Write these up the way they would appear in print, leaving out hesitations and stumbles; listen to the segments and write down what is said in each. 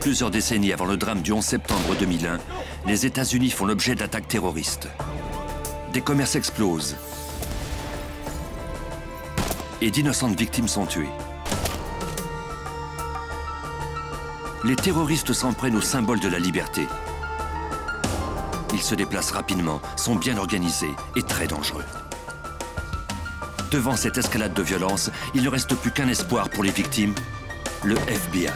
Plusieurs décennies avant le drame du 11 septembre 2001, les États-Unis font l'objet d'attaques terroristes. Des commerces explosent et d'innocentes victimes sont tuées. Les terroristes s'en prennent au symbole de la liberté. Ils se déplacent rapidement, sont bien organisés et très dangereux. Devant cette escalade de violence, il ne reste plus qu'un espoir pour les victimes, le FBI.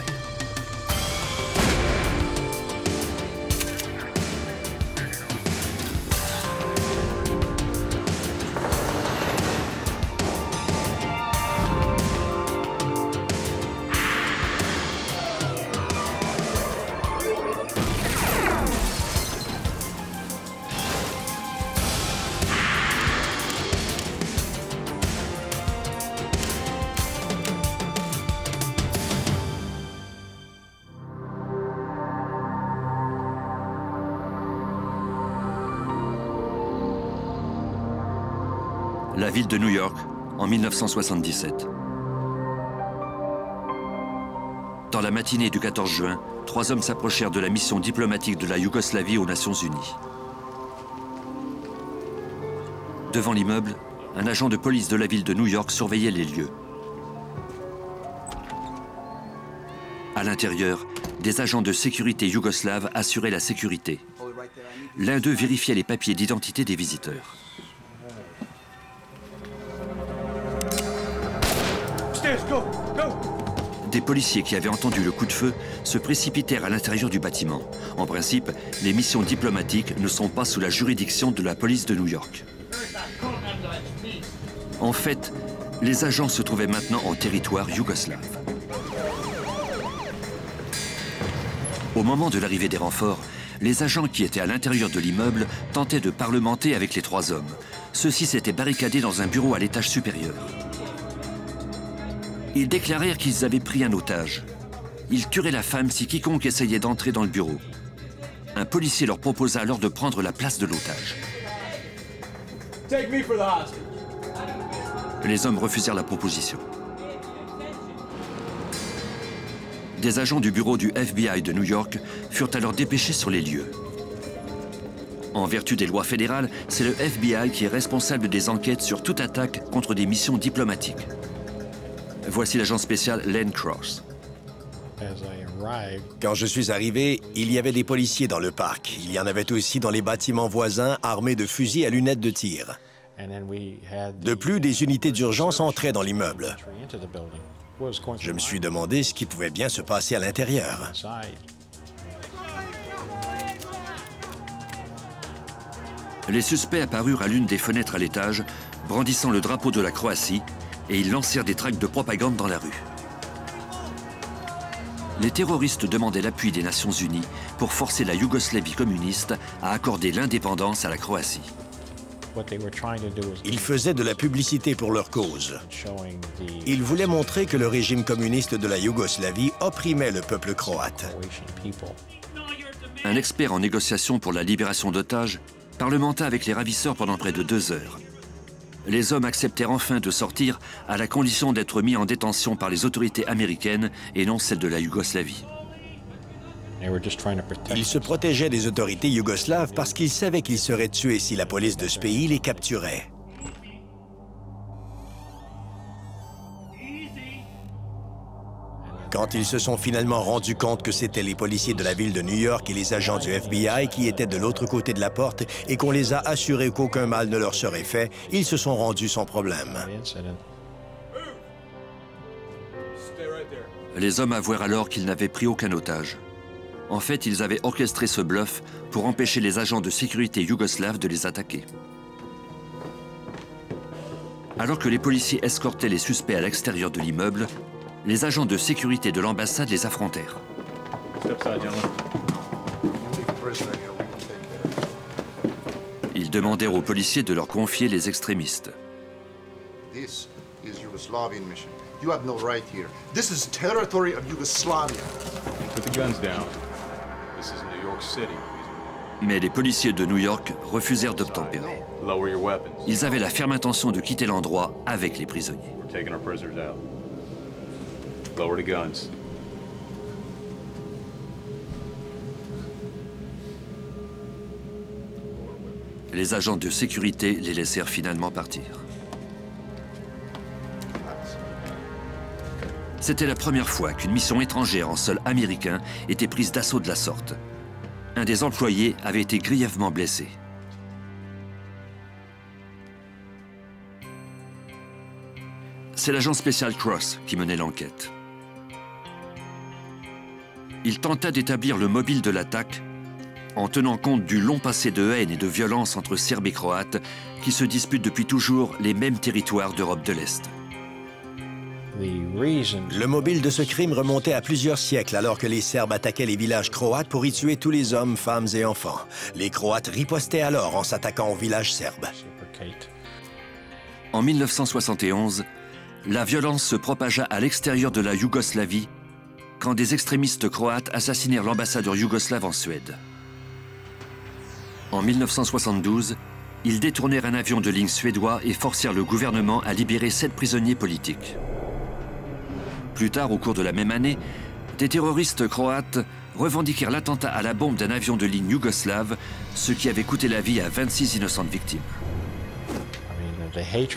La ville de New York, en 1977. Dans la matinée du 14 juin, 3 hommes s'approchèrent de la mission diplomatique de la Yougoslavie aux Nations Unies. Devant l'immeuble, un agent de police de la ville de New York surveillait les lieux. À l'intérieur, des agents de sécurité yougoslaves assuraient la sécurité. L'un d'eux vérifiait les papiers d'identité des visiteurs. Des policiers qui avaient entendu le coup de feu se précipitèrent à l'intérieur du bâtiment. En principe, les missions diplomatiques ne sont pas sous la juridiction de la police de New York. En fait, les agents se trouvaient maintenant en territoire yougoslave. Au moment de l'arrivée des renforts, les agents qui étaient à l'intérieur de l'immeuble tentaient de parlementer avec les 3 hommes. Ceux-ci s'étaient barricadés dans un bureau à l'étage supérieur. Ils déclarèrent qu'ils avaient pris un otage. Ils tueraient la femme si quiconque essayait d'entrer dans le bureau. Un policier leur proposa alors de prendre la place de l'otage. Les hommes refusèrent la proposition. Des agents du bureau du FBI de New York furent alors dépêchés sur les lieux. En vertu des lois fédérales, c'est le FBI qui est responsable des enquêtes sur toute attaque contre des missions diplomatiques. Voici l'agent spécial Len Cross. Quand je suis arrivé, il y avait des policiers dans le parc. Il y en avait aussi dans les bâtiments voisins armés de fusils à lunettes de tir. De plus, des unités d'urgence entraient dans l'immeuble. Je me suis demandé ce qui pouvait bien se passer à l'intérieur. Les suspects apparurent à l'une des fenêtres à l'étage, brandissant le drapeau de la Croatie, et ils lancèrent des tracts de propagande dans la rue. Les terroristes demandaient l'appui des Nations Unies pour forcer la Yougoslavie communiste à accorder l'indépendance à la Croatie. Ils faisaient de la publicité pour leur cause. Ils voulaient montrer que le régime communiste de la Yougoslavie opprimait le peuple croate. Un expert en négociation pour la libération d'otages parlementa avec les ravisseurs pendant près de 2 heures. Les hommes acceptèrent enfin de sortir à la condition d'être mis en détention par les autorités américaines et non celles de la Yougoslavie. Ils se protégeaient des autorités yougoslaves parce qu'ils savaient qu'ils seraient tués si la police de ce pays les capturait. Quand ils se sont finalement rendus compte que c'étaient les policiers de la ville de New York et les agents du FBI qui étaient de l'autre côté de la porte et qu'on les a assurés qu'aucun mal ne leur serait fait, ils se sont rendus sans problème. Les hommes avouèrent alors qu'ils n'avaient pris aucun otage. En fait, ils avaient orchestré ce bluff pour empêcher les agents de sécurité yougoslaves de les attaquer. Alors que les policiers escortaient les suspects à l'extérieur de l'immeuble, les agents de sécurité de l'ambassade les affrontèrent. Ils demandèrent aux policiers de leur confier les extrémistes. This is Yugoslavian mission. You have no right here. This is territory of Yugoslavia. Put the guns down. This is New York City. Mais les policiers de New York refusèrent d'obtempérer. Lower your weapons. Ils avaient la ferme intention de quitter l'endroit avec les prisonniers. We're taking our prisoners out. Lower the guns. Les agents de sécurité les laissèrent finalement partir. C'était la première fois qu'une mission étrangère en sol américain était prise d'assaut de la sorte. Un des employés avait été grièvement blessé. C'est l'agent spécial Cross qui menait l'enquête. Il tenta d'établir le mobile de l'attaque en tenant compte du long passé de haine et de violence entre Serbes et Croates qui se disputent depuis toujours les mêmes territoires d'Europe de l'Est. Le mobile de ce crime remontait à plusieurs siècles alors que les Serbes attaquaient les villages croates pour y tuer tous les hommes, femmes et enfants. Les Croates ripostaient alors en s'attaquant aux villages serbes. En 1971, la violence se propagea à l'extérieur de la Yougoslavie quand des extrémistes croates assassinèrent l'ambassadeur yougoslave en Suède. En 1972, ils détournèrent un avion de ligne suédois et forcèrent le gouvernement à libérer 7 prisonniers politiques. Plus tard, au cours de la même année, des terroristes croates revendiquèrent l'attentat à la bombe d'un avion de ligne yougoslave, ce qui avait coûté la vie à 26 innocentes victimes.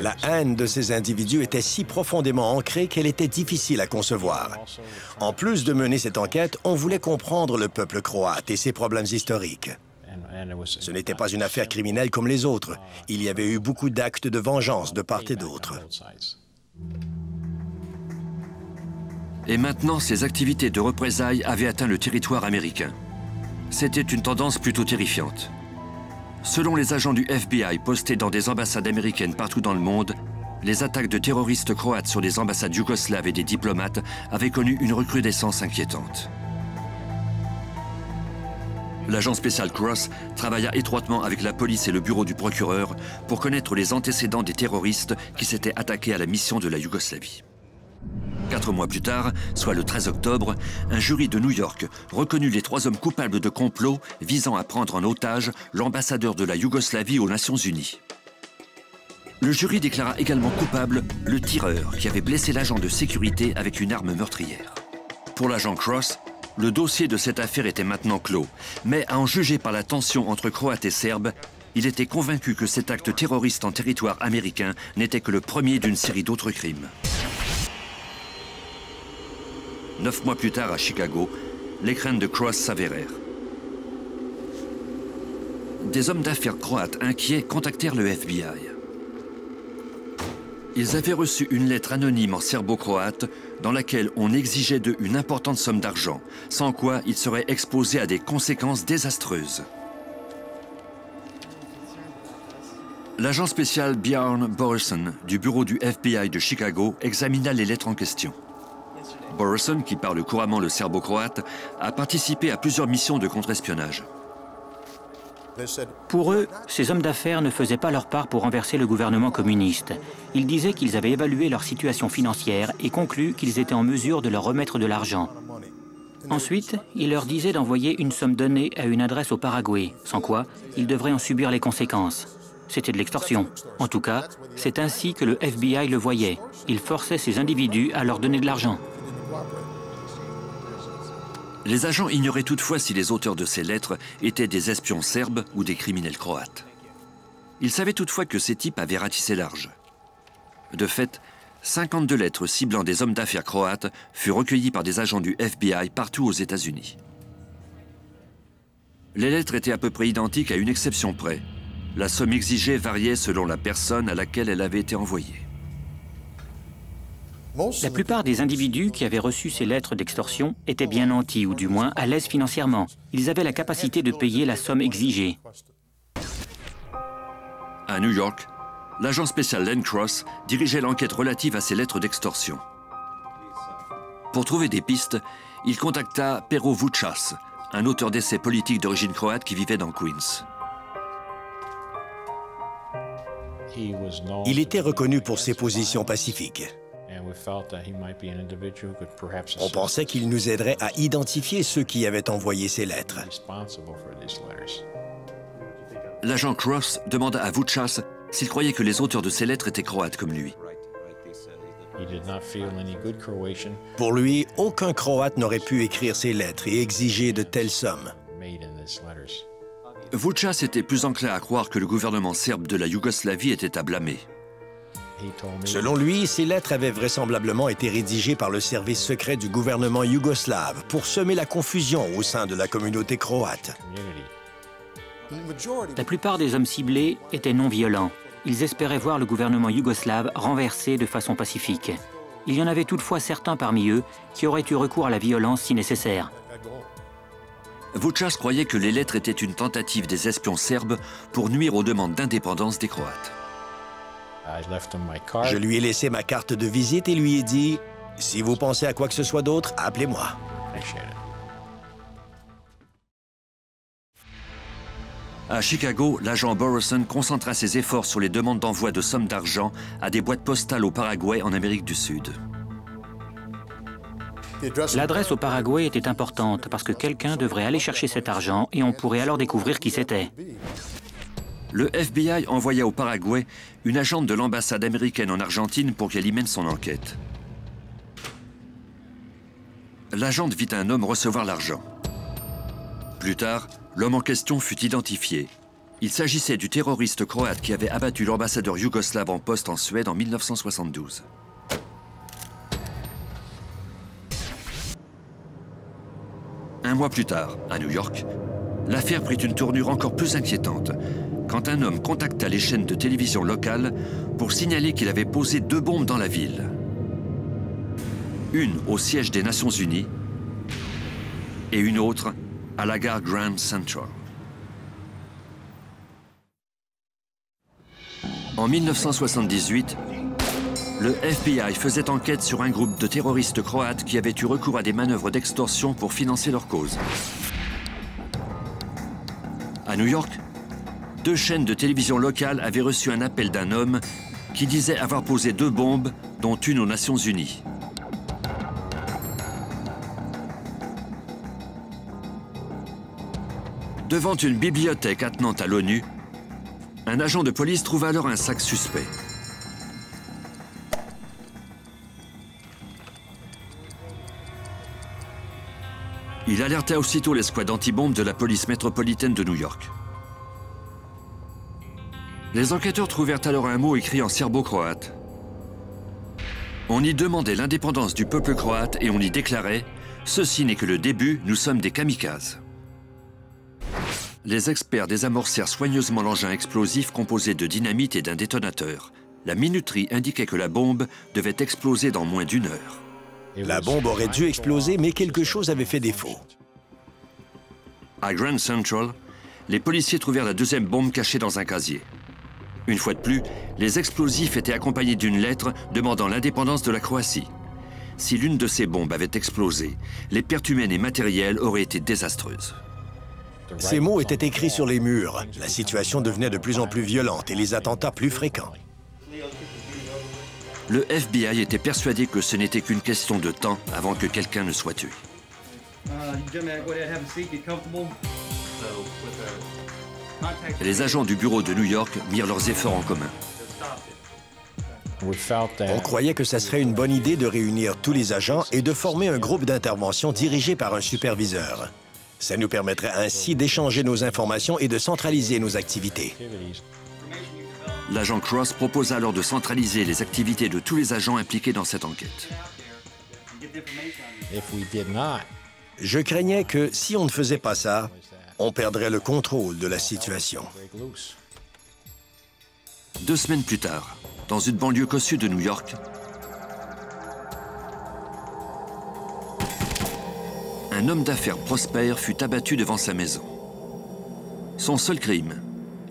La haine de ces individus était si profondément ancrée qu'elle était difficile à concevoir. En plus de mener cette enquête, on voulait comprendre le peuple croate et ses problèmes historiques. Ce n'était pas une affaire criminelle comme les autres. Il y avait eu beaucoup d'actes de vengeance de part et d'autre. Et maintenant, ces activités de représailles avaient atteint le territoire américain. C'était une tendance plutôt terrifiante. Selon les agents du FBI postés dans des ambassades américaines partout dans le monde, les attaques de terroristes croates sur les ambassades yougoslaves et des diplomates avaient connu une recrudescence inquiétante. L'agent spécial Cross travailla étroitement avec la police et le bureau du procureur pour connaître les antécédents des terroristes qui s'étaient attaqués à la mission de la Yougoslavie. 4 mois plus tard, soit le 13 octobre, un jury de New York reconnut les 3 hommes coupables de complot visant à prendre en otage l'ambassadeur de la Yougoslavie aux Nations Unies. Le jury déclara également coupable le tireur qui avait blessé l'agent de sécurité avec une arme meurtrière. Pour l'agent Cross, le dossier de cette affaire était maintenant clos, mais à en juger par la tension entre Croates et Serbes, il était convaincu que cet acte terroriste en territoire américain n'était que le premier d'une série d'autres crimes. 9 mois plus tard, à Chicago, les craintes de Cross s'avérèrent. Des hommes d'affaires croates inquiets contactèrent le FBI. Ils avaient reçu une lettre anonyme en serbo-croate dans laquelle on exigeait d'eux une importante somme d'argent, sans quoi ils seraient exposés à des conséquences désastreuses. L'agent spécial Björn Borson du bureau du FBI de Chicago examina les lettres en question. Borson, qui parle couramment le serbo-croate, a participé à plusieurs missions de contre-espionnage. Pour eux, ces hommes d'affaires ne faisaient pas leur part pour renverser le gouvernement communiste. Ils disaient qu'ils avaient évalué leur situation financière et conclu qu'ils étaient en mesure de leur remettre de l'argent. Ensuite, ils leur disaient d'envoyer une somme donnée à une adresse au Paraguay, sans quoi ils devraient en subir les conséquences. C'était de l'extorsion. En tout cas, c'est ainsi que le FBI le voyait. Il forçait ces individus à leur donner de l'argent. Les agents ignoraient toutefois si les auteurs de ces lettres étaient des espions serbes ou des criminels croates. Ils savaient toutefois que ces types avaient ratissé large. De fait, 52 lettres ciblant des hommes d'affaires croates furent recueillies par des agents du FBI partout aux États-Unis. Les lettres étaient à peu près identiques à une exception près. La somme exigée variait selon la personne à laquelle elle avait été envoyée. La plupart des individus qui avaient reçu ces lettres d'extorsion étaient bien nantis, ou du moins à l'aise financièrement. Ils avaient la capacité de payer la somme exigée. À New York, l'agent spécial Len Cross dirigeait l'enquête relative à ces lettres d'extorsion. Pour trouver des pistes, il contacta Pero Vučas, un auteur d'essais politiques d'origine croate qui vivait dans Queens. Il était reconnu pour ses positions pacifiques. On pensait qu'il nous aiderait à identifier ceux qui avaient envoyé ces lettres. L'agent Cross demanda à Vučas s'il croyait que les auteurs de ces lettres étaient croates comme lui. Pour lui, aucun Croate n'aurait pu écrire ces lettres et exiger de telles sommes. Vučas était plus enclin à croire que le gouvernement serbe de la Yougoslavie était à blâmer. Selon lui, ces lettres avaient vraisemblablement été rédigées par le service secret du gouvernement yougoslave pour semer la confusion au sein de la communauté croate. La plupart des hommes ciblés étaient non violents. Ils espéraient voir le gouvernement yougoslave renversé de façon pacifique. Il y en avait toutefois certains parmi eux qui auraient eu recours à la violence si nécessaire. Vučas croyait que les lettres étaient une tentative des espions serbes pour nuire aux demandes d'indépendance des Croates. Je lui ai laissé ma carte de visite et lui ai dit « Si vous pensez à quoi que ce soit d'autre, appelez-moi. » À Chicago, l'agent Borison concentra ses efforts sur les demandes d'envoi de sommes d'argent à des boîtes postales au Paraguay en Amérique du Sud. L'adresse au Paraguay était importante parce que quelqu'un devrait aller chercher cet argent et on pourrait alors découvrir qui c'était. Le FBI envoya au Paraguay une agente de l'ambassade américaine en Argentine pour qu'elle y mène son enquête. L'agente vit un homme recevoir l'argent. Plus tard, l'homme en question fut identifié. Il s'agissait du terroriste croate qui avait abattu l'ambassadeur yougoslave en poste en Suède en 1972. Un mois plus tard, à New York, l'affaire prit une tournure encore plus inquiétante quand un homme contacta les chaînes de télévision locales pour signaler qu'il avait posé 2 bombes dans la ville. Une au siège des Nations Unies et une autre à la gare Grand Central. En 1978, le FBI faisait enquête sur un groupe de terroristes croates qui avaient eu recours à des manœuvres d'extorsion pour financer leur cause. À New York, 2 chaînes de télévision locales avaient reçu un appel d'un homme qui disait avoir posé 2 bombes, dont une aux Nations Unies. Devant une bibliothèque attenante à l'ONU, un agent de police trouva alors un sac suspect. Il alerta aussitôt l'escouade anti-bombe de la police métropolitaine de New York. Les enquêteurs trouvèrent alors un mot écrit en serbo-croate. On y demandait l'indépendance du peuple croate et on y déclarait « Ceci n'est que le début, nous sommes des kamikazes ». Les experts désamorcèrent soigneusement l'engin explosif composé de dynamite et d'un détonateur. La minuterie indiquait que la bombe devait exploser dans moins d'1 heure. La bombe aurait dû exploser, mais quelque chose avait fait défaut. À Grand Central, les policiers trouvèrent la 2e bombe cachée dans un casier. Une fois de plus, les explosifs étaient accompagnés d'une lettre demandant l'indépendance de la Croatie. Si l'une de ces bombes avait explosé, les pertes humaines et matérielles auraient été désastreuses. Ces mots étaient écrits sur les murs. La situation devenait de plus en plus violente et les attentats plus fréquents. Le FBI était persuadé que ce n'était qu'une question de temps avant que quelqu'un ne soit tué. Les agents du bureau de New York mirent leurs efforts en commun. On croyait que ça serait une bonne idée de réunir tous les agents et de former un groupe d'intervention dirigé par un superviseur. Ça nous permettrait ainsi d'échanger nos informations et de centraliser nos activités. L'agent Cross proposa alors de centraliser les activités de tous les agents impliqués dans cette enquête. Je craignais que si on ne faisait pas ça, on perdrait le contrôle de la situation. 2 semaines plus tard, dans une banlieue cossue de New York, un homme d'affaires prospère fut abattu devant sa maison. Son seul crime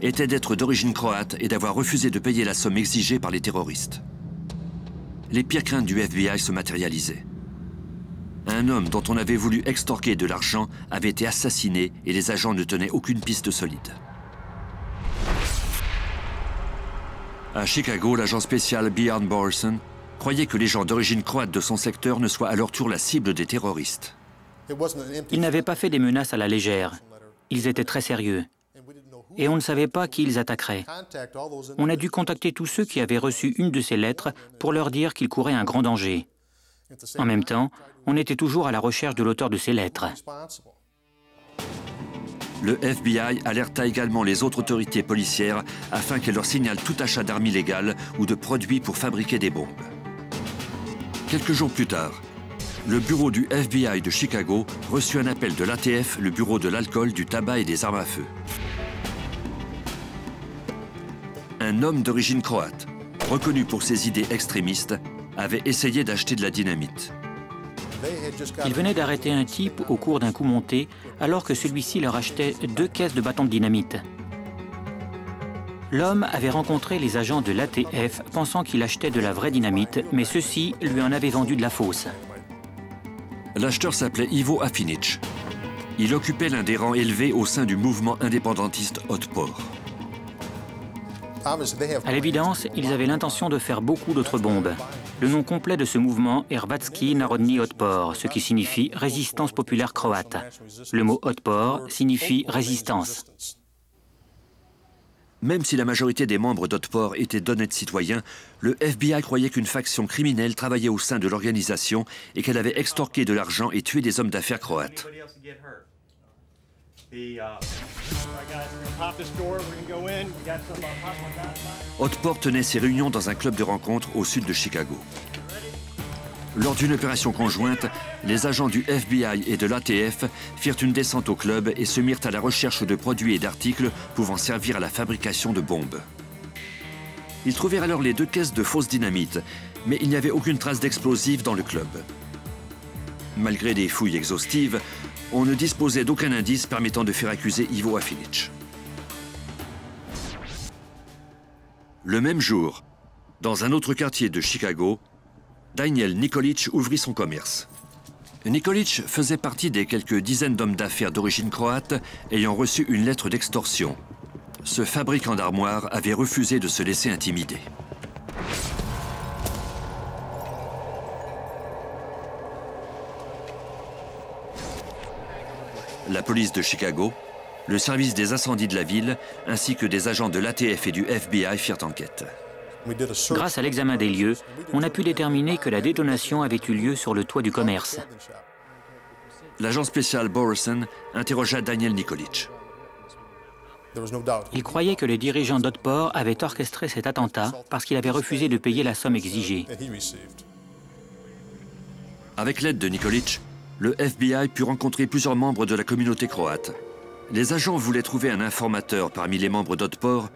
était d'être d'origine croate et d'avoir refusé de payer la somme exigée par les terroristes. Les pires craintes du FBI se matérialisaient. Un homme dont on avait voulu extorquer de l'argent avait été assassiné et les agents ne tenaient aucune piste solide. À Chicago, l'agent spécial Bjorn Borson croyait que les gens d'origine croate de son secteur ne soient à leur tour la cible des terroristes. Ils n'avaient pas fait des menaces à la légère. Ils étaient très sérieux. Et on ne savait pas qui ils attaqueraient. On a dû contacter tous ceux qui avaient reçu une de ces lettres pour leur dire qu'ils couraient un grand danger. En même temps, on était toujours à la recherche de l'auteur de ces lettres. Le FBI alerta également les autres autorités policières afin qu'elles leur signalent tout achat d'armes illégales ou de produits pour fabriquer des bombes. Quelques jours plus tard, le bureau du FBI de Chicago reçut un appel de l'ATF, le bureau de l'alcool, du tabac et des armes à feu. Un homme d'origine croate, reconnu pour ses idées extrémistes, avait essayé d'acheter de la dynamite. Ils venaient d'arrêter un type au cours d'un coup monté alors que celui-ci leur achetait 2 caisses de bâtons de dynamite. L'homme avait rencontré les agents de l'ATF pensant qu'il achetait de la vraie dynamite, mais ceux-ci lui en avaient vendu de la fausse. L'acheteur s'appelait Ivo Afinic. Il occupait l'un des rangs élevés au sein du mouvement indépendantiste Otpor. À l'évidence, ils avaient l'intention de faire beaucoup d'autres bombes. Le nom complet de ce mouvement est Hrvatski Narodni Otpor, ce qui signifie résistance populaire croate. Le mot Otpor signifie résistance. Même si la majorité des membres d'Otpor étaient d'honnêtes citoyens, le FBI croyait qu'une faction criminelle travaillait au sein de l'organisation et qu'elle avait extorqué de l'argent et tué des hommes d'affaires croates. Otpor tenait ses réunions dans un club de rencontre au sud de Chicago. Lors d'une opération conjointe, les agents du FBI et de l'ATF firent une descente au club et se mirent à la recherche de produits et d'articles pouvant servir à la fabrication de bombes. Ils trouvèrent alors les 2 caisses de fausses dynamites, mais il n'y avait aucune trace d'explosifs dans le club. Malgré des fouilles exhaustives, on ne disposait d'aucun indice permettant de faire accuser Ivo Afinic. Le même jour, dans un autre quartier de Chicago, Daniel Nikolic ouvrit son commerce. Nikolic faisait partie des quelques dizaines d'hommes d'affaires d'origine croate ayant reçu une lettre d'extorsion. Ce fabricant d'armoires avait refusé de se laisser intimider. La police de Chicago, le service des incendies de la ville, ainsi que des agents de l'ATF et du FBI firent enquête. Grâce à l'examen des lieux, on a pu déterminer que la détonation avait eu lieu sur le toit du commerce. L'agent spécial Borison interrogea Daniel Nikolic. Il croyait que les dirigeants d'Otpor avaient orchestré cet attentat parce qu'il avait refusé de payer la somme exigée. Avec l'aide de Nikolic, le FBI put rencontrer plusieurs membres de la communauté croate. Les agents voulaient trouver un informateur parmi les membres d'Otpor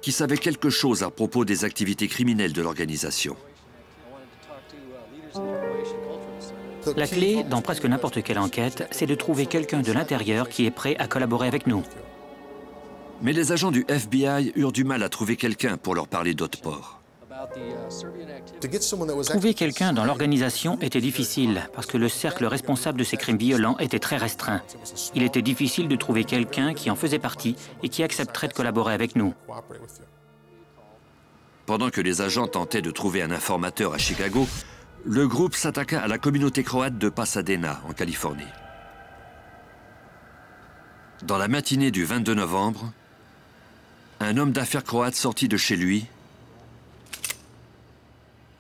qui savait quelque chose à propos des activités criminelles de l'organisation. La clé, dans presque n'importe quelle enquête, c'est de trouver quelqu'un de l'intérieur qui est prêt à collaborer avec nous. Mais les agents du FBI eurent du mal à trouver quelqu'un pour leur parler d'Otpor. Trouver quelqu'un dans l'organisation était difficile parce que le cercle responsable de ces crimes violents était très restreint. Il était difficile de trouver quelqu'un qui en faisait partie et qui accepterait de collaborer avec nous. Pendant que les agents tentaient de trouver un informateur à Chicago, le groupe s'attaqua à la communauté croate de Pasadena, en Californie. Dans la matinée du 22 novembre, un homme d'affaires croate sortit de chez lui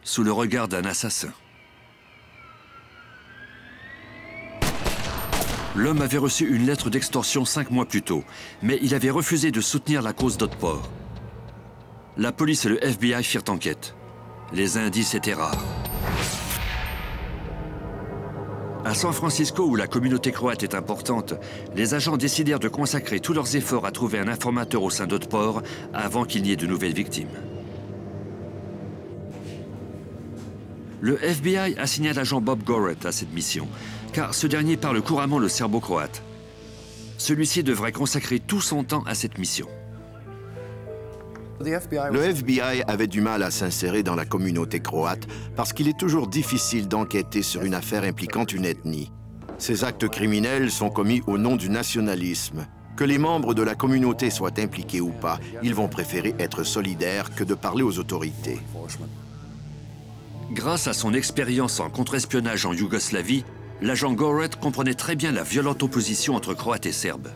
sous le regard d'un assassin. L'homme avait reçu une lettre d'extorsion 5 mois plus tôt, mais il avait refusé de soutenir la cause d'Otpor. La police et le FBI firent enquête. Les indices étaient rares. À San Francisco, où la communauté croate est importante, les agents décidèrent de consacrer tous leurs efforts à trouver un informateur au sein d'Otpor avant qu'il n'y ait de nouvelles victimes. Le FBI assigna l'agent Bob Gorret à cette mission, car ce dernier parle couramment le serbo-croate. Celui-ci devrait consacrer tout son temps à cette mission. Le FBI avait du mal à s'insérer dans la communauté croate parce qu'il est toujours difficile d'enquêter sur une affaire impliquant une ethnie. Ces actes criminels sont commis au nom du nationalisme. Que les membres de la communauté soient impliqués ou pas, ils vont préférer être solidaires que de parler aux autorités. Grâce à son expérience en contre-espionnage en Yougoslavie, l'agent Gorret comprenait très bien la violente opposition entre Croates et Serbes.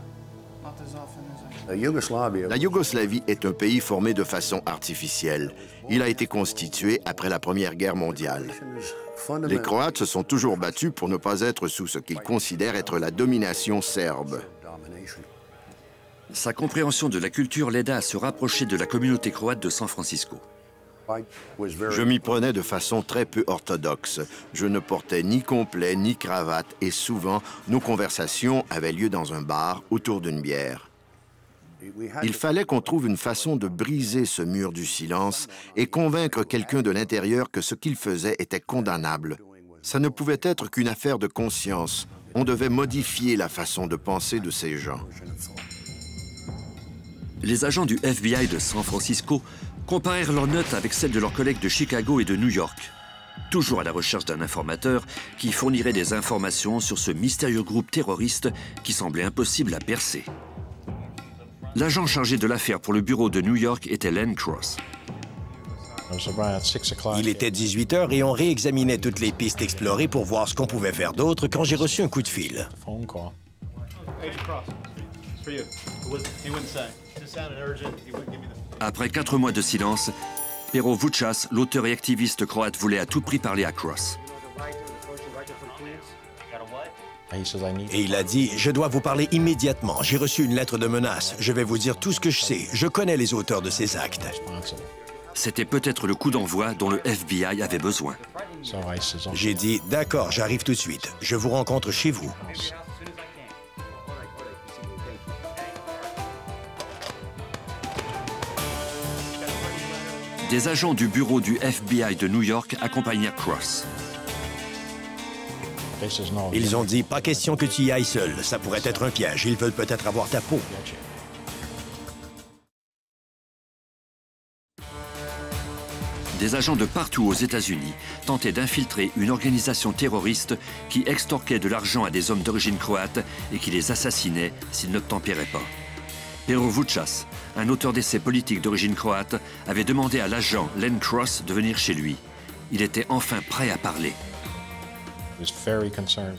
La Yougoslavie est un pays formé de façon artificielle. Il a été constitué après la Première Guerre mondiale. Les Croates se sont toujours battus pour ne pas être sous ce qu'ils considèrent être la domination serbe. Sa compréhension de la culture l'aida à se rapprocher de la communauté croate de San Francisco. Je m'y prenais de façon très peu orthodoxe. Je ne portais ni complet ni cravate et souvent, nos conversations avaient lieu dans un bar autour d'une bière. Il fallait qu'on trouve une façon de briser ce mur du silence et convaincre quelqu'un de l'intérieur que ce qu'il faisait était condamnable. Ça ne pouvait être qu'une affaire de conscience. On devait modifier la façon de penser de ces gens. Les agents du FBI de San Francisco comparèrent leurs notes avec celles de leurs collègues de Chicago et de New York, toujours à la recherche d'un informateur qui fournirait des informations sur ce mystérieux groupe terroriste qui semblait impossible à percer. L'agent chargé de l'affaire pour le bureau de New York était Len Cross. Il était 18 h et on réexaminait toutes les pistes explorées pour voir ce qu'on pouvait faire d'autre quand j'ai reçu un coup de fil. Après 4 mois de silence, Pero Vučas, l'auteur et activiste croate, voulait à tout prix parler à Cross. Et il a dit, je dois vous parler immédiatement. J'ai reçu une lettre de menace. Je vais vous dire tout ce que je sais. Je connais les auteurs de ces actes. C'était peut-être le coup d'envoi dont le FBI avait besoin. J'ai dit, d'accord, j'arrive tout de suite. Je vous rencontre chez vous. Des agents du bureau du FBI de New York accompagnèrent Cross. Ils ont dit, pas question que tu y ailles seul. Ça pourrait être un piège. Ils veulent peut-être avoir ta peau. Des agents de partout aux États-Unis tentaient d'infiltrer une organisation terroriste qui extorquait de l'argent à des hommes d'origine croate et qui les assassinait s'ils n'obtempéraient pas. Pero Vučas, un auteur d'essais politiques d'origine croate, avait demandé à l'agent Len Cross de venir chez lui. Il était enfin prêt à parler.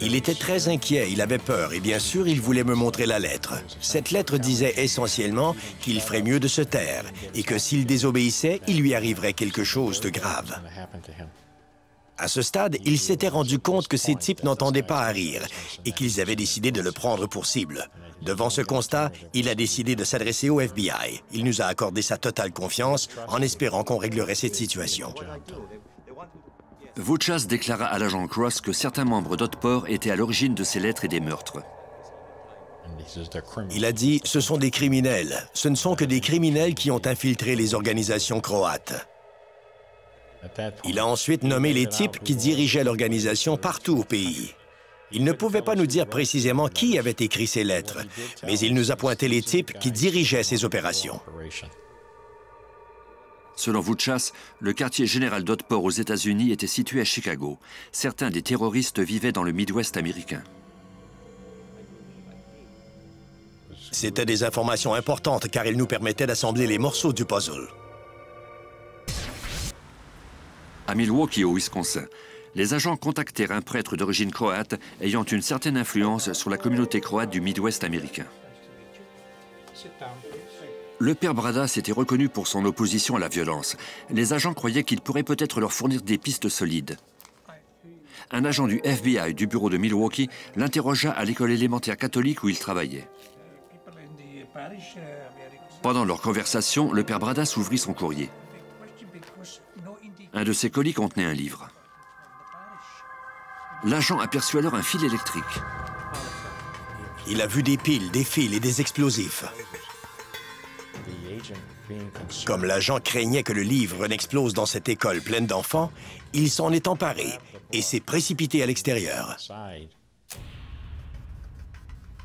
Il était très inquiet, il avait peur et bien sûr, il voulait me montrer la lettre. Cette lettre disait essentiellement qu'il ferait mieux de se taire et que s'il désobéissait, il lui arriverait quelque chose de grave. À ce stade, il s'était rendu compte que ces types n'entendaient pas à rire et qu'ils avaient décidé de le prendre pour cible. Devant ce constat, il a décidé de s'adresser au FBI. Il nous a accordé sa totale confiance en espérant qu'on réglerait cette situation. Vučas déclara à l'agent Cross que certains membres d'Otpor étaient à l'origine de ces lettres et des meurtres. Il a dit, ce sont des criminels. Ce ne sont que des criminels qui ont infiltré les organisations croates. Il a ensuite nommé les types qui dirigeaient l'organisation partout au pays. Il ne pouvait pas nous dire précisément qui avait écrit ces lettres, mais il nous a pointé les types qui dirigeaient ces opérations. Selon Vučas, le quartier général d'Otpor aux États-Unis était situé à Chicago. Certains des terroristes vivaient dans le Midwest américain. C'était des informations importantes car elles nous permettaient d'assembler les morceaux du puzzle. À Milwaukee, au Wisconsin, les agents contactèrent un prêtre d'origine croate ayant une certaine influence sur la communauté croate du Midwest américain. Le père Bradas était reconnu pour son opposition à la violence. Les agents croyaient qu'il pourrait peut-être leur fournir des pistes solides. Un agent du FBI du bureau de Milwaukee l'interrogea à l'école élémentaire catholique où il travaillait. Pendant leur conversation, le père Bradas ouvrit son courrier. Un de ses colis contenait un livre. L'agent aperçut alors un fil électrique. Il a vu des piles, des fils et des explosifs. Comme l'agent craignait que le livre n'explose dans cette école pleine d'enfants, il s'en est emparé et s'est précipité à l'extérieur.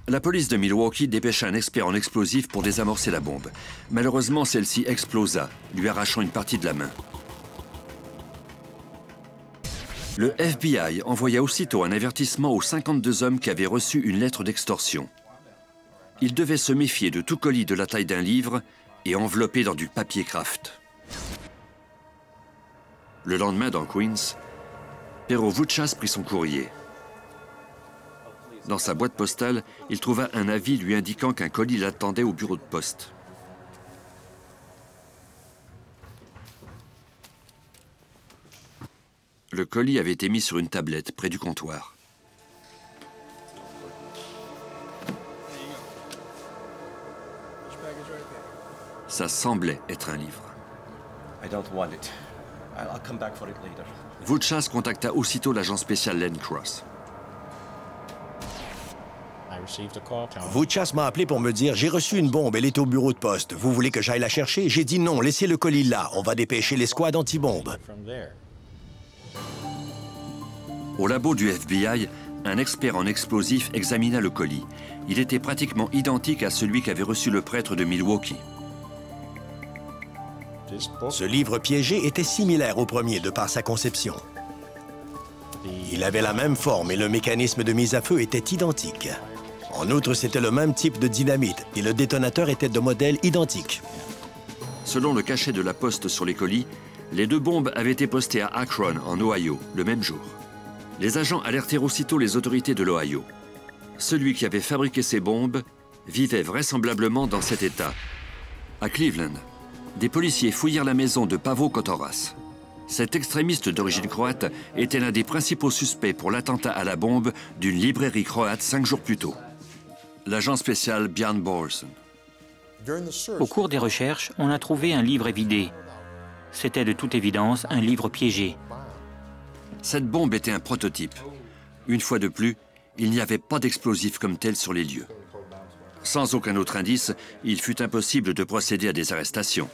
La police de Milwaukee dépêcha un expert en explosifs pour désamorcer la bombe. Malheureusement, celle-ci explosa, lui arrachant une partie de la main. Le FBI envoya aussitôt un avertissement aux 52 hommes qui avaient reçu une lettre d'extorsion. Ils devaient se méfier de tout colis de la taille d'un livre et enveloppé dans du papier kraft. Le lendemain, dans Queens, Pero Vučas prit son courrier. Dans sa boîte postale, il trouva un avis lui indiquant qu'un colis l'attendait au bureau de poste. Le colis avait été mis sur une tablette près du comptoir. Ça semblait être un livre. Vouchas contacta aussitôt l'agent spécial Len Cross. Vouchas m'a appelé pour me dire « J'ai reçu une bombe, elle est au bureau de poste. Vous voulez que j'aille la chercher ?» J'ai dit « Non, laissez le colis là. On va dépêcher les squads anti-bombes. » Au labo du FBI, un expert en explosifs examina le colis. Il était pratiquement identique à celui qu'avait reçu le prêtre de Milwaukee. Ce livre piégé était similaire au premier de par sa conception. Il avait la même forme et le mécanisme de mise à feu était identique. En outre, c'était le même type de dynamite et le détonateur était de modèle identique. Selon le cachet de la poste sur les colis, les 2 bombes avaient été postées à Akron, en Ohio, le même jour. Les agents alertèrent aussitôt les autorités de l'Ohio. Celui qui avait fabriqué ces bombes vivait vraisemblablement dans cet état. À Cleveland, des policiers fouillèrent la maison de Pavo Kotoras. Cet extrémiste d'origine croate était l'un des principaux suspects pour l'attentat à la bombe d'une librairie croate 5 jours plus tôt. L'agent spécial Björn Borson. Au cours des recherches, on a trouvé un livre évidé. C'était de toute évidence un livre piégé. Cette bombe était un prototype. Une fois de plus, il n'y avait pas d'explosif comme tel sur les lieux. Sans aucun autre indice, il fut impossible de procéder à des arrestations.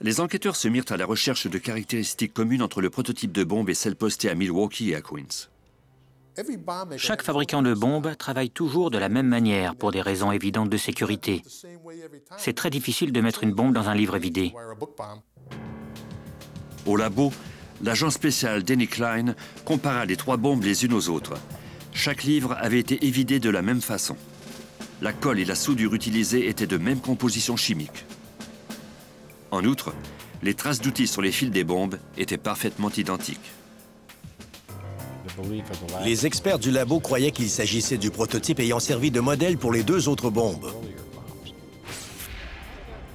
Les enquêteurs se mirent à la recherche de caractéristiques communes entre le prototype de bombe et celle postée à Milwaukee et à Queens. Chaque fabricant de bombes travaille toujours de la même manière pour des raisons évidentes de sécurité. C'est très difficile de mettre une bombe dans un livre évidé. Au labo, l'agent spécial Denny Klein compara les 3 bombes les unes aux autres. Chaque livre avait été évidé de la même façon. La colle et la soudure utilisées étaient de même composition chimique. En outre, les traces d'outils sur les fils des bombes étaient parfaitement identiques. Les experts du labo croyaient qu'il s'agissait du prototype ayant servi de modèle pour les 2 autres bombes.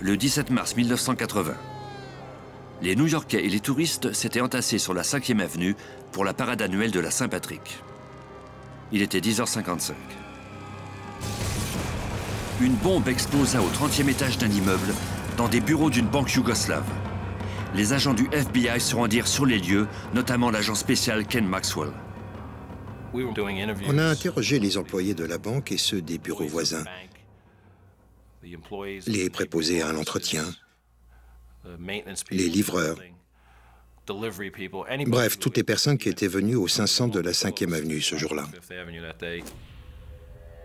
Le 17 mars 1980, les New-Yorkais et les touristes s'étaient entassés sur la 5e avenue pour la parade annuelle de la Saint-Patrick. Il était 10h55. Une bombe explosa au 30e étage d'un immeuble dans des bureaux d'une banque yougoslave. Les agents du FBI se rendirent sur les lieux, notamment l'agent spécial Ken Maxwell. On a interrogé les employés de la banque et ceux des bureaux voisins, les préposés à l'entretien, les livreurs, bref, toutes les personnes qui étaient venues au 500 de la 5e avenue ce jour-là.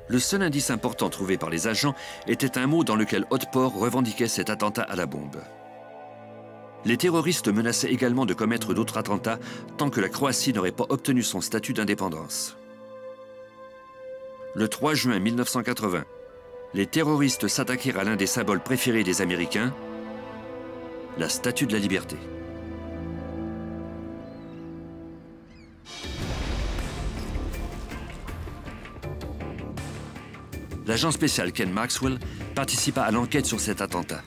Le seul indice important trouvé par les agents était un mot dans lequel Otpor revendiquait cet attentat à la bombe. Les terroristes menaçaient également de commettre d'autres attentats tant que la Croatie n'aurait pas obtenu son statut d'indépendance. Le 3 juin 1980, les terroristes s'attaquèrent à l'un des symboles préférés des Américains, la Statue de la Liberté. L'agent spécial Ken Maxwell participa à l'enquête sur cet attentat.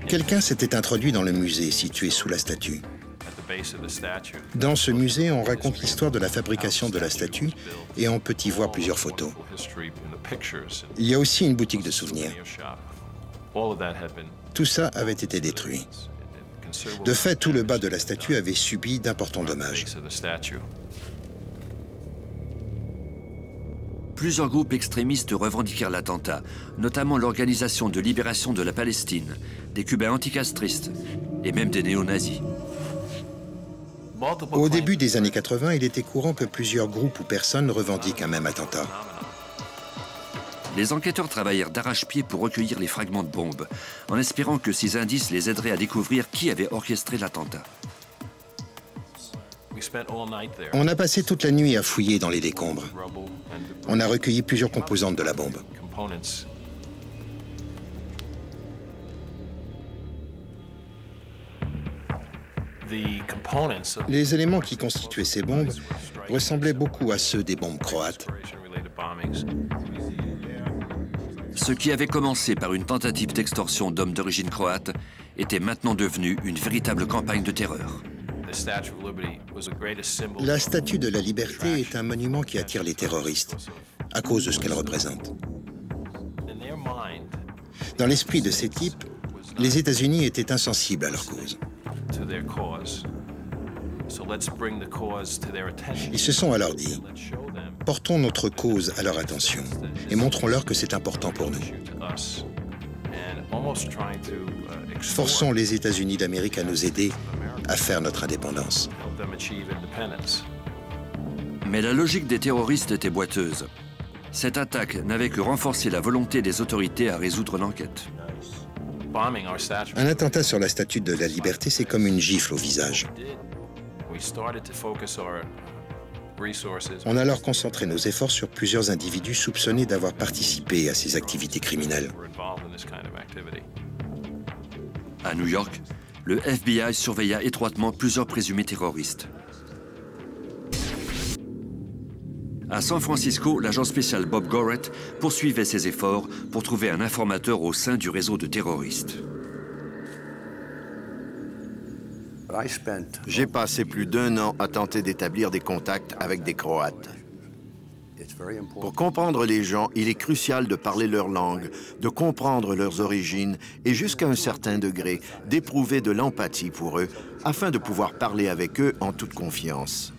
Quelqu'un s'était introduit dans le musée situé sous la statue. Dans ce musée, on raconte l'histoire de la fabrication de la statue et on peut y voir plusieurs photos. Il y a aussi une boutique de souvenirs. Tout ça avait été détruit. De fait, tout le bas de la statue avait subi d'importants dommages. Plusieurs groupes extrémistes revendiquèrent l'attentat, notamment l'Organisation de libération de la Palestine, des Cubains anticastristes et même des néo-nazis. Au début des années 80, il était courant que plusieurs groupes ou personnes revendiquent un même attentat. Les enquêteurs travaillèrent d'arrache-pied pour recueillir les fragments de bombes, en espérant que ces indices les aideraient à découvrir qui avait orchestré l'attentat. On a passé toute la nuit à fouiller dans les décombres. On a recueilli plusieurs composantes de la bombe. Les éléments qui constituaient ces bombes ressemblaient beaucoup à ceux des bombes croates. Ce qui avait commencé par une tentative d'extorsion d'hommes d'origine croate était maintenant devenu une véritable campagne de terreur. La Statue de la Liberté est un monument qui attire les terroristes à cause de ce qu'elle représente. Dans l'esprit de ces types, les États-Unis étaient insensibles à leur cause. Ils se sont alors dit, portons notre cause à leur attention et montrons-leur que c'est important pour nous. Forçons les États-Unis d'Amérique à nous aider à faire notre indépendance. Mais la logique des terroristes était boiteuse. Cette attaque n'avait que renforcé la volonté des autorités à résoudre l'enquête. Un attentat sur la Statue de la Liberté, c'est comme une gifle au visage. On a alors concentré nos efforts sur plusieurs individus soupçonnés d'avoir participé à ces activités criminelles. À New York, le FBI surveilla étroitement plusieurs présumés terroristes. À San Francisco, l'agent spécial Bob Gorrett poursuivait ses efforts pour trouver un informateur au sein du réseau de terroristes. J'ai passé plus d'1 an à tenter d'établir des contacts avec des Croates. Pour comprendre les gens, il est crucial de parler leur langue, de comprendre leurs origines et jusqu'à un certain degré, d'éprouver de l'empathie pour eux afin de pouvoir parler avec eux en toute confiance.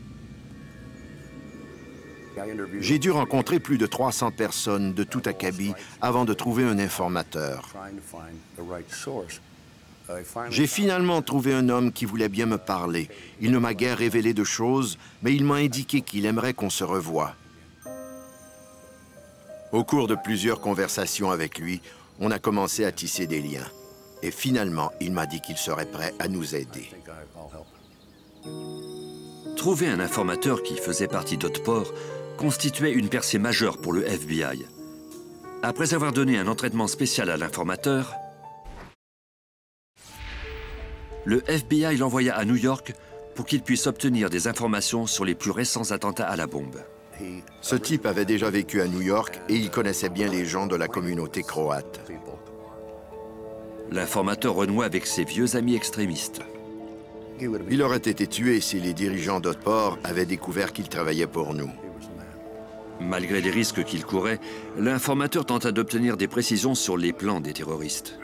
J'ai dû rencontrer plus de 300 personnes de tout acabit avant de trouver un informateur. J'ai finalement trouvé un homme qui voulait bien me parler. Il ne m'a guère révélé de choses, mais il m'a indiqué qu'il aimerait qu'on se revoie. Au cours de plusieurs conversations avec lui, on a commencé à tisser des liens. Et finalement, il m'a dit qu'il serait prêt à nous aider. Trouver un informateur qui faisait partie d'Otpor constituait une percée majeure pour le FBI. Après avoir donné un entraînement spécial à l'informateur, le FBI l'envoya à New York pour qu'il puisse obtenir des informations sur les plus récents attentats à la bombe. Ce type avait déjà vécu à New York et il connaissait bien les gens de la communauté croate. L'informateur renoua avec ses vieux amis extrémistes. Il aurait été tué si les dirigeants d'Otpor avaient découvert qu'il travaillait pour nous. Malgré les risques qu'il courait, l'informateur tenta d'obtenir des précisions sur les plans des terroristes.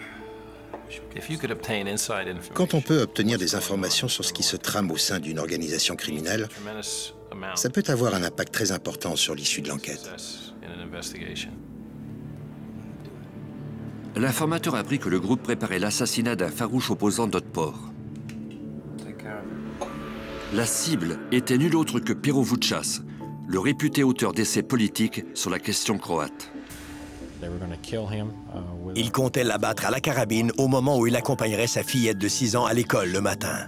Quand on peut obtenir des informations sur ce qui se trame au sein d'une organisation criminelle, ça peut avoir un impact très important sur l'issue de l'enquête. L'informateur apprit que le groupe préparait l'assassinat d'un farouche opposant d'Otpor. La cible était nul autre que Pero Vučas, le réputé auteur d'essais politiques sur la question croate. Il comptait l'abattre à la carabine au moment où il accompagnerait sa fillette de 6 ans à l'école le matin.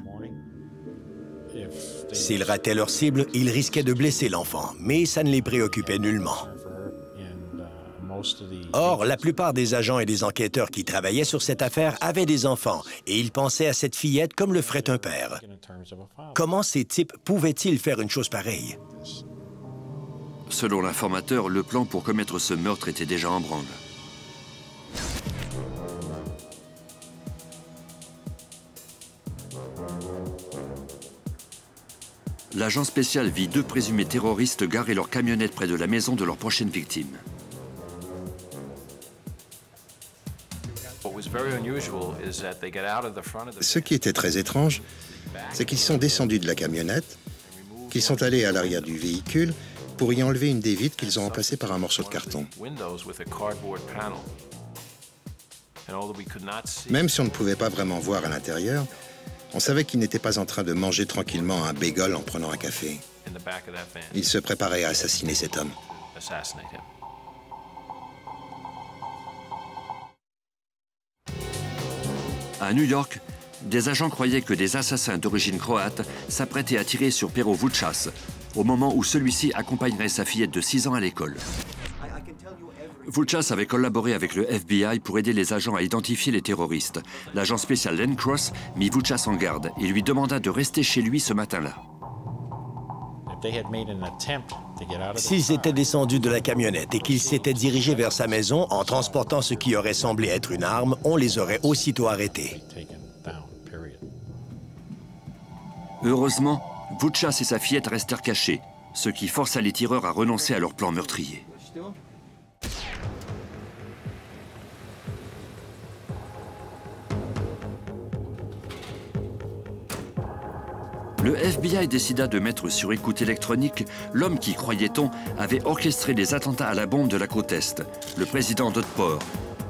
S'ils rataient leur cible, ils risquaient de blesser l'enfant, mais ça ne les préoccupait nullement. Or, la plupart des agents et des enquêteurs qui travaillaient sur cette affaire avaient des enfants, et ils pensaient à cette fillette comme le ferait un père. Comment ces types pouvaient-ils faire une chose pareille? Selon l'informateur, le plan pour commettre ce meurtre était déjà en branle. L'agent spécial vit 2 présumés terroristes garer leur camionnette près de la maison de leur prochaine victime. Ce qui était très étrange, c'est qu'ils sont descendus de la camionnette, qu'ils sont allés à l'arrière du véhicule pour y enlever une des vitres qu'ils ont remplacée par un morceau de carton. Même si on ne pouvait pas vraiment voir à l'intérieur, on savait qu'ils n'étaient pas en train de manger tranquillement un bagel en prenant un café. Ils se préparaient à assassiner cet homme. À New York, des agents croyaient que des assassins d'origine croate s'apprêtaient à tirer sur Pero Vučas au moment où celui-ci accompagnerait sa fillette de 6 ans à l'école. Vučas avait collaboré avec le FBI pour aider les agents à identifier les terroristes. L'agent spécial Len Cross mit Vučas en garde et lui demanda de rester chez lui ce matin-là. S'ils étaient descendus de la camionnette et qu'ils s'étaient dirigés vers sa maison en transportant ce qui aurait semblé être une arme, on les aurait aussitôt arrêtés. Heureusement, Vučas et sa fillette restèrent cachés, ce qui força les tireurs à renoncer à leur plan meurtrier. Le FBI décida de mettre sur écoute électronique l'homme qui, croyait-on, avait orchestré les attentats à la bombe de la côte Est, le président d'Otpor,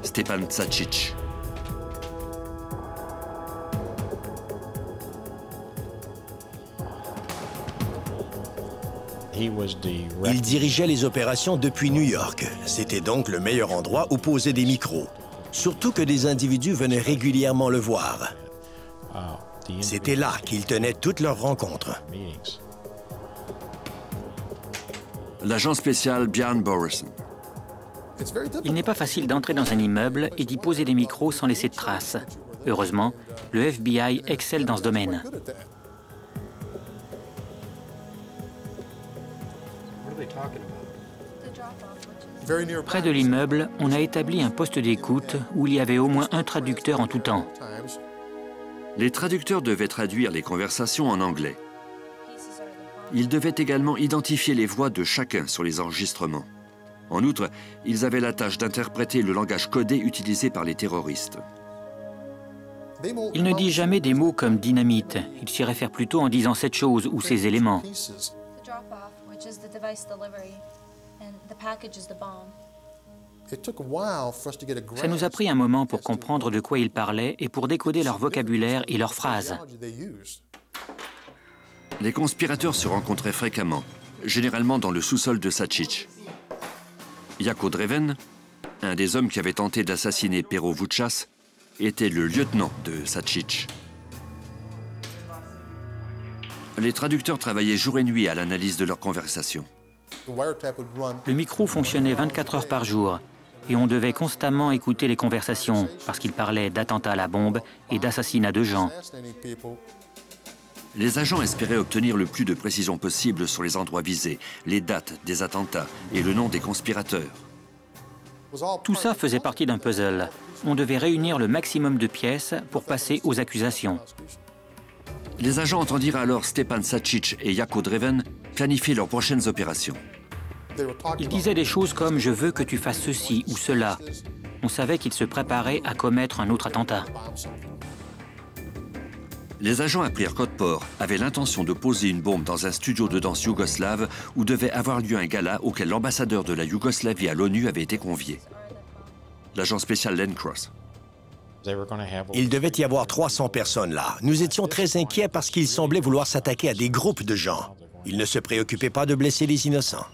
Stepan Tsačić. Il dirigeait les opérations depuis New York. C'était donc le meilleur endroit où poser des micros. Surtout que des individus venaient régulièrement le voir. C'était là qu'ils tenaient toutes leurs rencontres. L'agent spécial Bjarne Børresen. Il n'est pas facile d'entrer dans un immeuble et d'y poser des micros sans laisser de traces. Heureusement, le FBI excelle dans ce domaine. Près de l'immeuble, on a établi un poste d'écoute où il y avait au moins un traducteur en tout temps. Les traducteurs devaient traduire les conversations en anglais. Ils devaient également identifier les voix de chacun sur les enregistrements. En outre, ils avaient la tâche d'interpréter le langage codé utilisé par les terroristes. Il ne dit jamais des mots comme dynamite. Il s'y réfère plutôt en disant cette chose ou ces éléments. Ça nous a pris un moment pour comprendre de quoi ils parlaient et pour décoder leur vocabulaire et leurs phrases. Les conspirateurs se rencontraient fréquemment, généralement dans le sous-sol de Tsačić. Jako Dreven, un des hommes qui avait tenté d'assassiner Pero Vučas, était le lieutenant de Tsačić. Les traducteurs travaillaient jour et nuit à l'analyse de leurs conversations. Le micro fonctionnait 24 heures par jour et on devait constamment écouter les conversations parce qu'ils parlaient d'attentats à la bombe et d'assassinats de gens. Les agents espéraient obtenir le plus de précision possible sur les endroits visés, les dates des attentats et le nom des conspirateurs. Tout ça faisait partie d'un puzzle. On devait réunir le maximum de pièces pour passer aux accusations. Les agents entendirent alors Stepan Tsačić et Jako Dreven planifier leurs prochaines opérations. Ils disaient des choses comme « je veux que tu fasses ceci ou cela ». On savait qu'ils se préparaient à commettre un autre attentat. Les agents apprirent qu'Otpor avait l'intention de poser une bombe dans un studio de danse yougoslave où devait avoir lieu un gala auquel l'ambassadeur de la Yougoslavie à l'ONU avait été convié. L'agent spécial Len Cross. Il devait y avoir 300 personnes là. Nous étions très inquiets parce qu'ils semblaient vouloir s'attaquer à des groupes de gens. Ils ne se préoccupaient pas de blesser les innocents.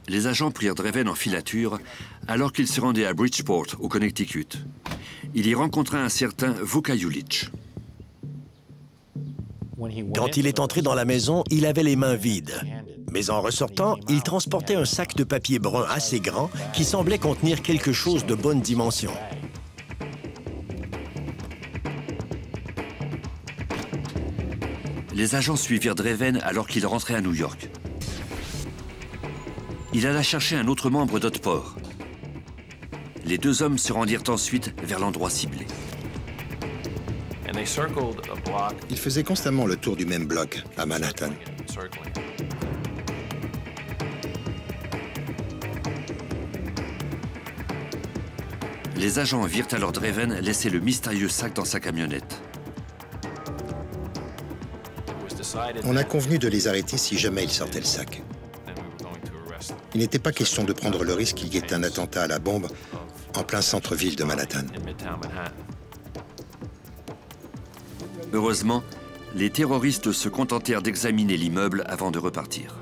Les agents prirent Dreven en filature alors qu'il se rendait à Bridgeport, au Connecticut. Il y rencontra un certain Vuka Julic. Quand il est entré dans la maison, il avait les mains vides. Mais en ressortant, il transportait un sac de papier brun assez grand qui semblait contenir quelque chose de bonne dimension. Les agents suivirent Dreven alors qu'il rentrait à New York. Il alla chercher un autre membre d'Otpor. Les deux hommes se rendirent ensuite vers l'endroit ciblé. Ils faisaient constamment le tour du même bloc, à Manhattan. Les agents virent alors Dreven laisser le mystérieux sac dans sa camionnette. On a convenu de les arrêter si jamais ils sortaient le sac. Il n'était pas question de prendre le risque qu'il y ait un attentat à la bombe en plein centre-ville de Manhattan. Heureusement, les terroristes se contentèrent d'examiner l'immeuble avant de repartir.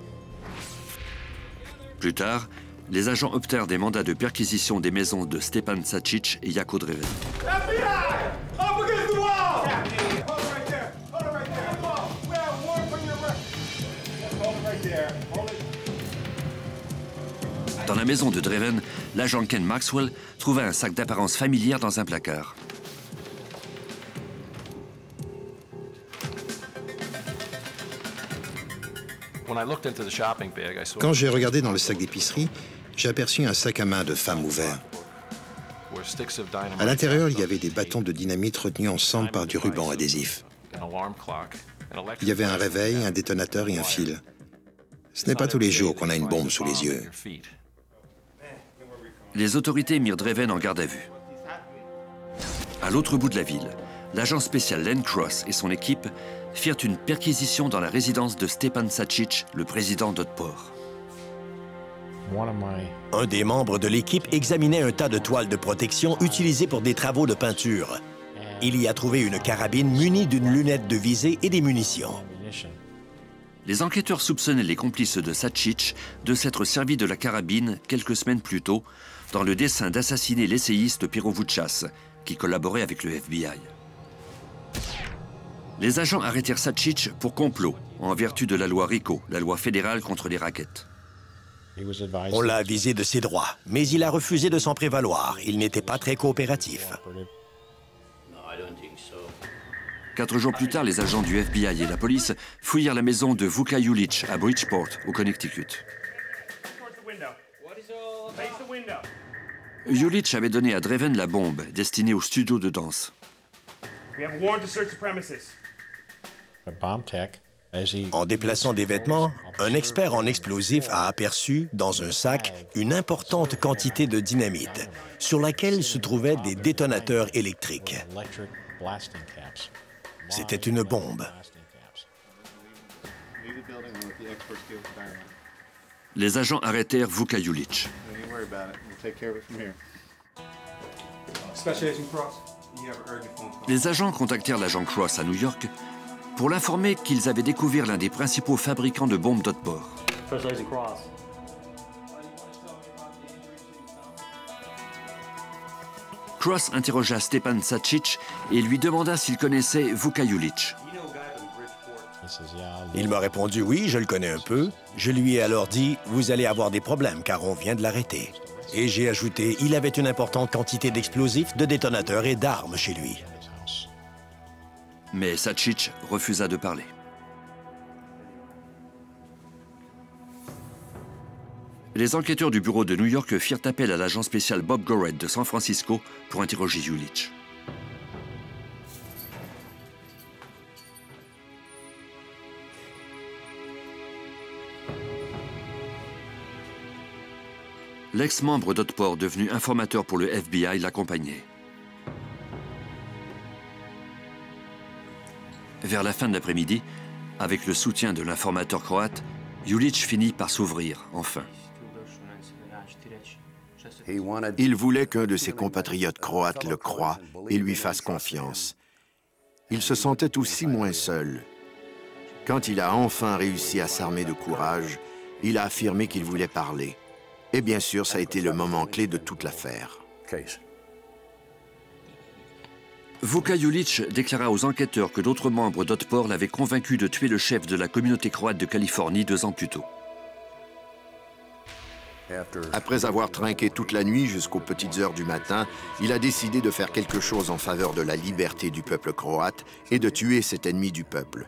Plus tard, les agents obtinrent des mandats de perquisition des maisons de Stepan Tsačić et Jako Dreven. Dans la maison de Dreven, l'agent Ken Maxwell trouva un sac d'apparence familière dans un placard. Quand j'ai regardé dans le sac d'épicerie, j'ai aperçu un sac à main de femme ouvert. À l'intérieur, il y avait des bâtons de dynamite retenus ensemble par du ruban adhésif. Il y avait un réveil, un détonateur et un fil. Ce n'est pas tous les jours qu'on a une bombe sous les yeux. Les autorités mirent Dreven en garde à vue. À l'autre bout de la ville, l'agent spécial Len Cross et son équipe firent une perquisition dans la résidence de Stepan Sačić, le président d'Otpor. Un des membres de l'équipe examinait un tas de toiles de protection utilisées pour des travaux de peinture. Il y a trouvé une carabine munie d'une lunette de visée et des munitions. Les enquêteurs soupçonnaient les complices de Sačić de s'être servis de la carabine quelques semaines plus tôt dans le dessein d'assassiner l'essayiste Pero Vučas, qui collaborait avec le FBI. Les agents arrêtèrent Sačić pour complot, en vertu de la loi RICO, la loi fédérale contre les rackets. On l'a avisé de ses droits, mais il a refusé de s'en prévaloir. Il n'était pas très coopératif. 4 jours plus tard, les agents du FBI et la police fouillèrent la maison de Vuka Julić à Bridgeport, au Connecticut. Julić avait donné à Draven la bombe destinée au studio de danse. En déplaçant des vêtements, un expert en explosifs a aperçu, dans un sac, une importante quantité de dynamite, sur laquelle se trouvaient des détonateurs électriques. C'était une bombe. Les agents arrêtèrent Vuka Julić. Les agents contactèrent l'agent Cross à New York pour l'informer qu'ils avaient découvert l'un des principaux fabricants de bombes d'Otpor. Cross interrogea Stepan Sačić et lui demanda s'il connaissait Vuka Julić. Il m'a répondu « Oui, je le connais un peu ». Je lui ai alors dit « Vous allez avoir des problèmes car on vient de l'arrêter ». Et j'ai ajouté « Il avait une importante quantité d'explosifs, de détonateurs et d'armes chez lui ». Mais Sačić refusa de parler. Les enquêteurs du bureau de New York firent appel à l'agent spécial Bob Gorrett de San Francisco pour interroger Julić. L'ex-membre d'Otpor, devenu informateur pour le FBI, l'accompagnait. Vers la fin de l'après-midi, avec le soutien de l'informateur croate, Julić finit par s'ouvrir, enfin. Il voulait qu'un de ses compatriotes croates le croie et lui fasse confiance. Il se sentait aussi moins seul. Quand il a enfin réussi à s'armer de courage, il a affirmé qu'il voulait parler. Et bien sûr, ça a été le moment clé de toute l'affaire. Vuka Julić déclara aux enquêteurs que d'autres membres d'Otpor l'avaient convaincu de tuer le chef de la communauté croate de Californie 2 ans plus tôt. Après avoir trinqué toute la nuit jusqu'aux petites heures du matin, il a décidé de faire quelque chose en faveur de la liberté du peuple croate et de tuer cet ennemi du peuple.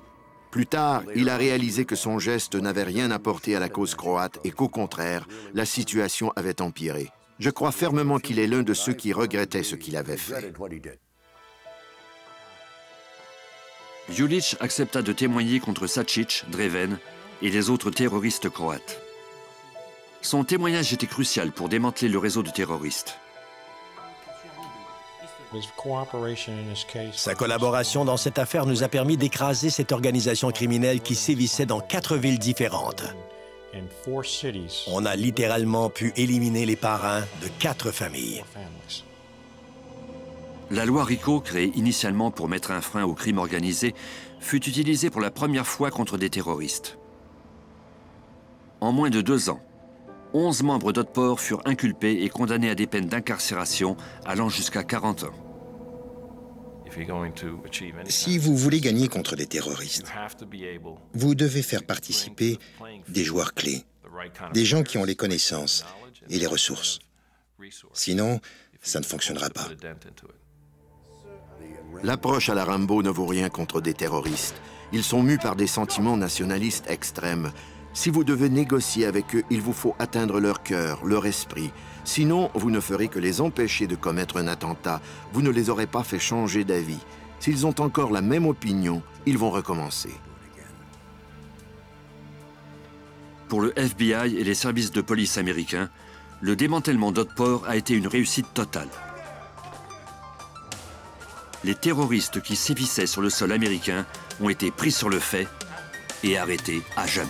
Plus tard, il a réalisé que son geste n'avait rien apporté à la cause croate et qu'au contraire, la situation avait empiré. Je crois fermement qu'il est l'un de ceux qui regrettaient ce qu'il avait fait. Julić accepta de témoigner contre Sačić, Draven et les autres terroristes croates. Son témoignage était crucial pour démanteler le réseau de terroristes. Sa collaboration dans cette affaire nous a permis d'écraser cette organisation criminelle qui sévissait dans 4 villes différentes. On a littéralement pu éliminer les parrains de 4 familles. La loi RICO, créée initialement pour mettre un frein au crime organisé, fut utilisée pour la première fois contre des terroristes. En moins de 2 ans, 11 membres d'Otpor furent inculpés et condamnés à des peines d'incarcération allant jusqu'à 40 ans. Si vous voulez gagner contre des terroristes, vous devez faire participer des joueurs clés, des gens qui ont les connaissances et les ressources. Sinon, ça ne fonctionnera pas. L'approche à la Rambo ne vaut rien contre des terroristes. Ils sont mus par des sentiments nationalistes extrêmes. Si vous devez négocier avec eux, il vous faut atteindre leur cœur, leur esprit. Sinon, vous ne ferez que les empêcher de commettre un attentat. Vous ne les aurez pas fait changer d'avis. S'ils ont encore la même opinion, ils vont recommencer. Pour le FBI et les services de police américains, le démantèlement d'Otpor a été une réussite totale. les terroristes qui sévissaient sur le sol américain ont été pris sur le fait et arrêtés à jamais.